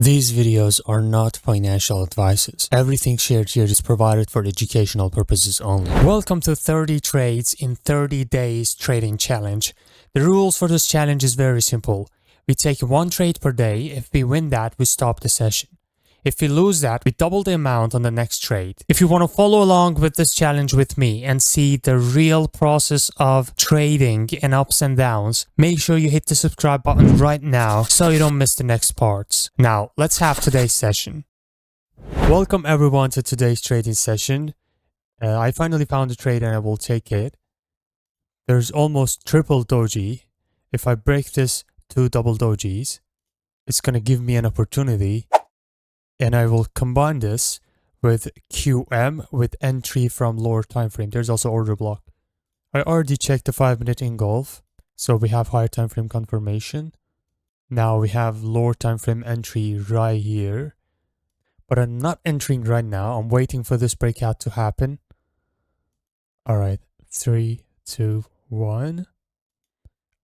These videos are not financial advices. Everything shared here is provided for educational purposes only. Welcome to 30 Trades in 30 Days Trading Challenge. The rules for this challenge is very simple. We take one trade per day. If we win that, we stop the session. If we lose that, we double the amount on the next trade. If you want to follow along with this challenge with me and see the real process of trading and ups and downs, make sure you hit the subscribe button right now so you don't miss the next parts. Now, let's have today's session. Welcome everyone to today's trading session. I finally found a trade and I will take it. There's almost triple doji. If I break this to double dojis, it's going to give me an opportunity. And I will combine this with QM with entry from lower time frame. There's also order block. I already checked the 5-minute engulf, so we have higher time frame confirmation. Now we have lower time frame entry right here, but I'm not entering right now. I'm waiting for this breakout to happen. All right, 3, 2, 1.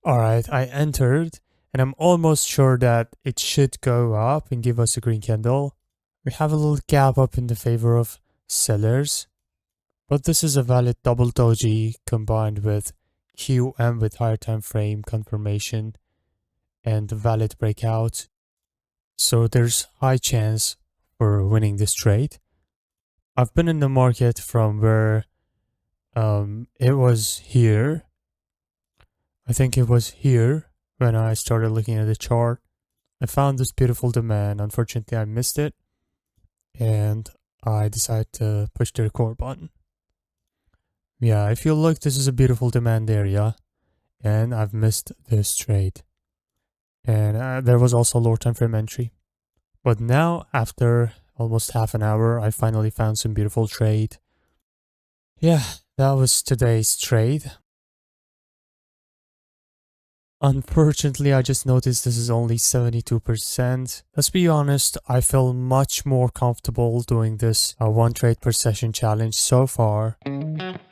All right, I entered, and I'm almost sure that it should go up and give us a green candle. We have a little gap up in the favor of sellers, but this is a valid double doji combined with QM with higher time frame confirmation and valid breakout. So there's high chance for winning this trade. I've been in the market from where it was here. I think it was here when I started looking at the chart. I found this beautiful demand. Unfortunately, I missed it. And I decided to push the record button. Yeah, if you look, this is a beautiful demand area. And I've missed this trade. And there was also lower time frame entry. But now, after almost half an hour, I finally found some beautiful trade. Yeah, that was today's trade. Unfortunately, I just noticed this is only 72%. Let's be honest, I feel much more comfortable doing this one trade per session challenge so far.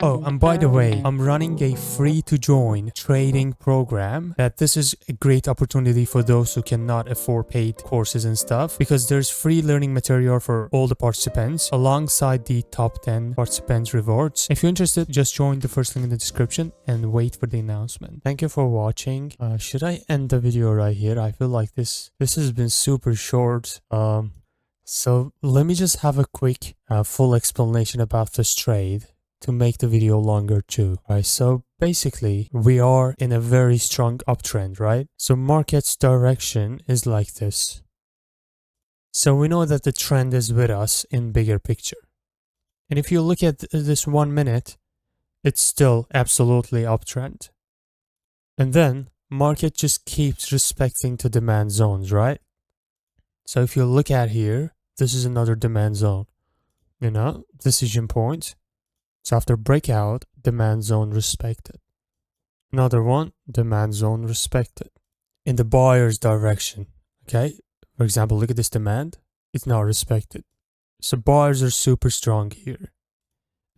Oh, and by the way, I'm running a free to join trading program that this is a great opportunity for those who cannot afford paid courses and stuff, because there's free learning material for all the participants alongside the top 10 participants rewards. If you're interested, just join the first link in the description and wait for the announcement. Thank you for watching. Should I end the video right here? I feel like this has been super short. So let me just have a quick full explanation about this trade to make the video longer too. Alright, so basically we are in a very strong uptrend, right? So market's direction is like this. So we know that the trend is with us in bigger picture. And if you look at this 1 minute, it's still absolutely uptrend. And then market just keeps respecting the demand zones, right? So if you look at here, this is another demand zone, you know, decision point. So after breakout, demand zone respected. Another one, demand zone respected. In the buyer's direction, okay? For example, look at this demand. It's now respected. So buyers are super strong here.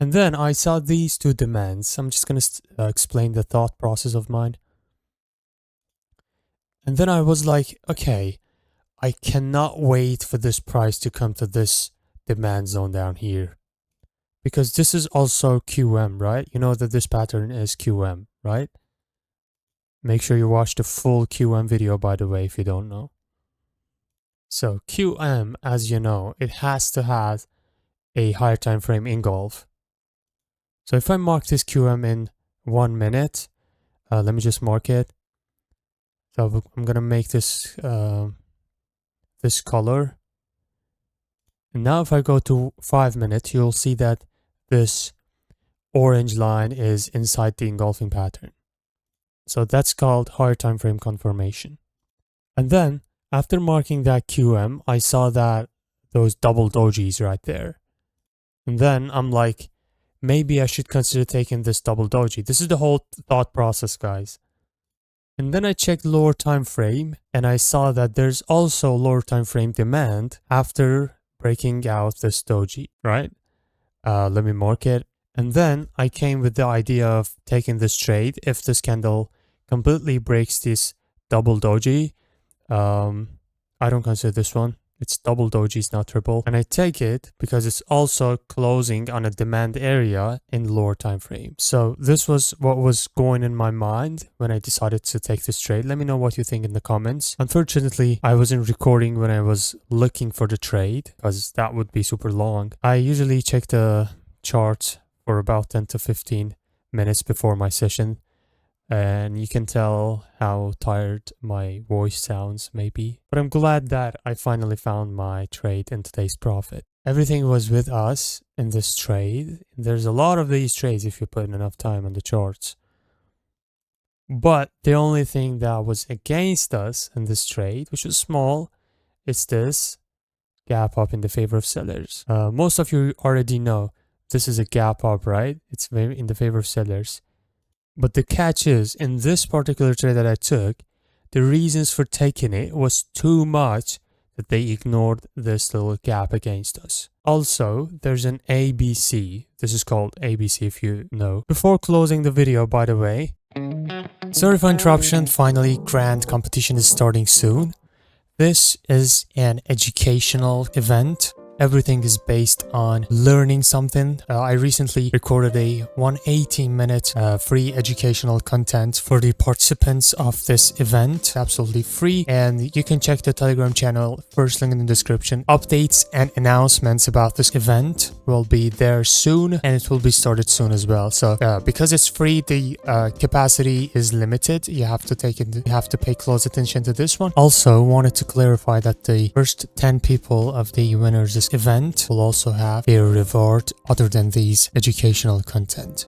And then I saw these two demands. I'm just going to explain the thought process of mine. And then I was like, okay, I cannot wait for this price to come to this demand zone down here. Because this is also QM, right? You know that this pattern is QM, right? Make sure you watch the full QM video, by the way, if you don't know. So QM, as you know, it has to have a higher time frame engulf. So if I mark this QM in 1 minute, let me just mark it. So I'm gonna make this this color. And now if I go to 5 minutes, you'll see that this orange line is inside the engulfing pattern. So that's called higher time frame confirmation. And then after marking that QM, I saw that those double dojis right there. And then I'm like, maybe I should consider taking this double doji. This is the whole thought process, guys. And then I checked lower time frame and I saw that there's also lower time frame demand after breaking out this doji, right? Let me mark it. And then I came with the idea of taking this trade if this candle completely breaks this double doji. I don't consider this one. It's double dojis, not triple. And I take it because it's also closing on a demand area in lower time frame. So this was what was going in my mind when I decided to take this trade. Let me know what you think in the comments. Unfortunately, I wasn't recording when I was looking for the trade because that would be super long. I usually check the chart for about 10 to 15 minutes before my session. And you can tell how tired my voice sounds maybe. But I'm glad that I finally found my trade in today's profit. Everything was with us in this trade. There's a lot of these trades if you put enough time on the charts. But the only thing that was against us in this trade, which was small, is this gap up in the favor of sellers. Most of you already know this is a gap up, right? It's in the favor of sellers. But the catch is, in this particular trade that I took, the reasons for taking it was too much that they ignored this little gap against us. Also, there's an ABC. This is called ABC if you know. Before closing the video, by the way, sorry for interruption. Finally, Grand competition is starting soon. This is an educational event. Everything is based on learning something. I recently recorded a 180-minute free educational content for the participants of this event. Absolutely free. And you can check the Telegram channel, first link in the description. Updates and announcements about this event will be there soon, and it will be started soon as well. So because it's free, the capacity is limited. You have to pay close attention to this one. Also wanted to clarify that the first 10 people of the winners event will also have a reward other than these educational content.